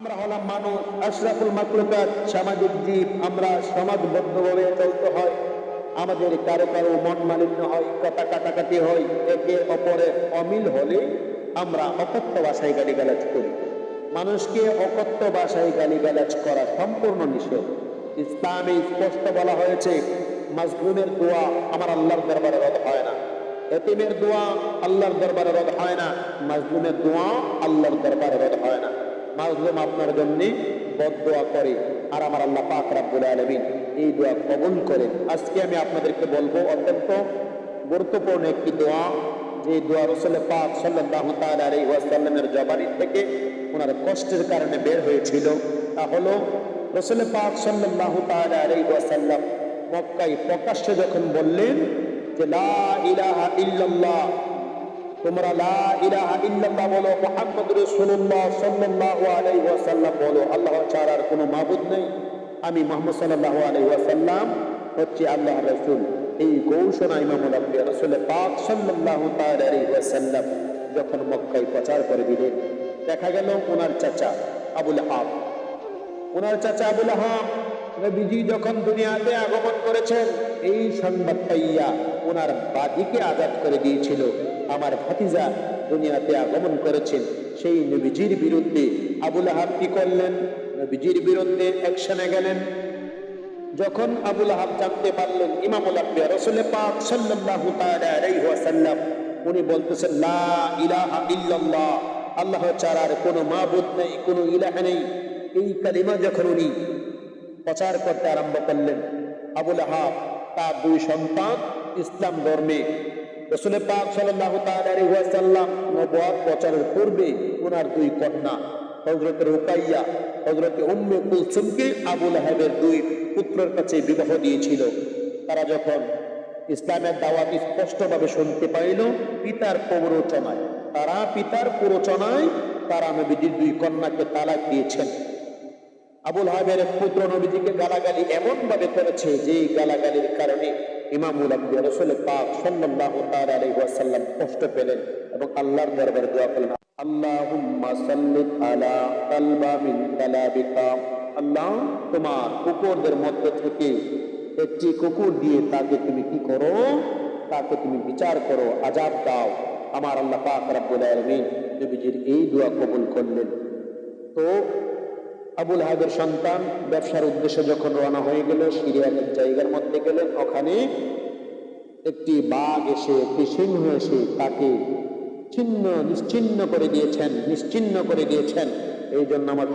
আমরা হলাম মানুষ, আশরাফুল মাখলুকাত, সামাজিক জীব। আমরা সমাজবদ্ধভাবে চলতে হয়। আমাদের কারো কারো মন মালিন্য হয়, কথা কাটাকাটি হয়, একে অপরের অমিল হলে আমরা অকথ্য ভাষায় গালিগালাজ করি। মানুষকে অকথ্য ভাষায় গালিগালাজ করা সম্পূর্ণ নিষেধ। ইসলামে স্পষ্ট বলা হয়েছে, মাজলুমের দোয়া আমার আল্লাহর দরবারে রদ হয় না, এতিমের দোয়া আল্লাহর দরবারে রদ হয় না, মাজলুমের দোয়া আল্লাহর দরবারে রদ হয় না। মাজলুম আপনার জন্য বদদোয়া করে, আর আমার আল্লাহ পাক রব্বুল আলামিন এই দোয়া কবুল করেন। আজকে আমি আপনাদেরকে বলবো অত্যন্ত গুরুত্বপূর্ণ একটি দোয়া, যে দোয়া রাসূল পাক সাল্লাল্লাহু তাআলা আলাইহি ওয়াসাল্লামের জবানি থেকে ওনার কষ্টের কারণে বের হয়েছিল। তা হলো, রাসূল পাক সাল্লাল্লাহু তাআলা আলাইহি ওয়াসাল্লাম মক্কায় প্রকাশ্যে যখন বললেন যে লা ইলাহা ইল্লাল্লাহ, তোমরা লা ইলাহা ইল্লাল্লাহ বলো, মুহাম্মদুর রাসূলুল্লাহ সাল্লাল্লাহু আলাইহি ওয়াসাল্লাম বলো, আল্লাহ ছাড়া আর কোনো মাবুদ নেই, আমি মুহাম্মদ সাল্লাল্লাহু আলাইহি ওয়াসাল্লাম হচ্ছে আল্লাহর রাসূল। এই ঘোষণা ইমামুল আম্বিয়া রাসূল পাক সাল্লাল্লাহু তাআলা আলাইহি ওয়াসাল্লাম যখন মক্কায় প্রচার করে দিলেন, দেখা গেল ওনার চাচা আবু লাহাব, নবীজি যখন দুনিয়াতে আগমন করেছেন, এই সংবাদ পাইয়া ওনার বাদীকে আজাদ করে দিয়েছিল। আমার ভাতিজা দুনিয়াতে আগমন করেছেন, সেই নবীজির বিরুদ্ধে আবু লাহাব কি করলেন? নবীজির বিরুদ্ধে অ্যাকশনে গেলেন। যখন আবু লাহাব জানতে পারলেন ইমামুল আম্বিয়া রাসূল পাক সাল্লাল্লাহু তাআলা আলাইহি ওয়াসাল্লাম উনি বলতেছেন লা ইলাহা ইল্লাল্লাহ, আল্লাহ ছাড়া আর কোনো মাবুদ নেই, কোনো ইলাহ নেই, এই কালিমা যখন উনি প্রচার করতে আরম্ভ করলেন, আবু লাহাব তার দুই সন্তান ইসলাম ধর্মে, রাসূল পাক সাল্লাল্লাহু তাআলা আলাইহি ওয়াসাল্লাম নবুয়ত প্রচারের পূর্বে ওনার দুই কন্যা হযরত রুকাইয়া, হযরত উম্মে কুলসুমকে আবু লাহাবের দুই পুত্রের কাছে বিবাহ দিয়েছিল। তারা যখন ইসলামের দাওয়াত স্পষ্টভাবে শুনতে পাইল, পিতার প্ররোচনায় তারা নবীজির দুই কন্যাকে তালাক দিয়েছেন। আবু লাহাবের পুত্র নবীজিকে গালাগালি এমন ভাবে করেছে, যে গালাগালির কারণে ইমামুল আম্বিয়া রাসূল পাক সাল্লাল্লাহু তাআলা আলাইহি ওয়াসাল্লাম কষ্ট পেলেন এবং আল্লাহর দরবারে দোয়া করলেন, আল্লাহুম্মা সাল্লিত আলা কালবা মিন কালাবিকা, আল্লাহ তোমার কুকুরদের মধ্যে থেকে একটি কুকুর দিয়ে তাকে তুমি কি করো, তাকে তুমি বিচার করো, আযাব দাও। আমার আল্লাহ পাক রব্বুল আলামিন নবীজির এই দোয়া কবুল করলেন। তো আবু লাহাবের সন্তান ব্যবসার উদ্দেশ্যে যখন রওনা হয়ে গেল, সিরিয়ার এক জায়গার মধ্যে গেলেন, ওখানে একটি বাঘ এসে, একটি সিংহ এসে তাকে নিশ্চিহ্ন করে দিয়েছেন। এই জন্য আমার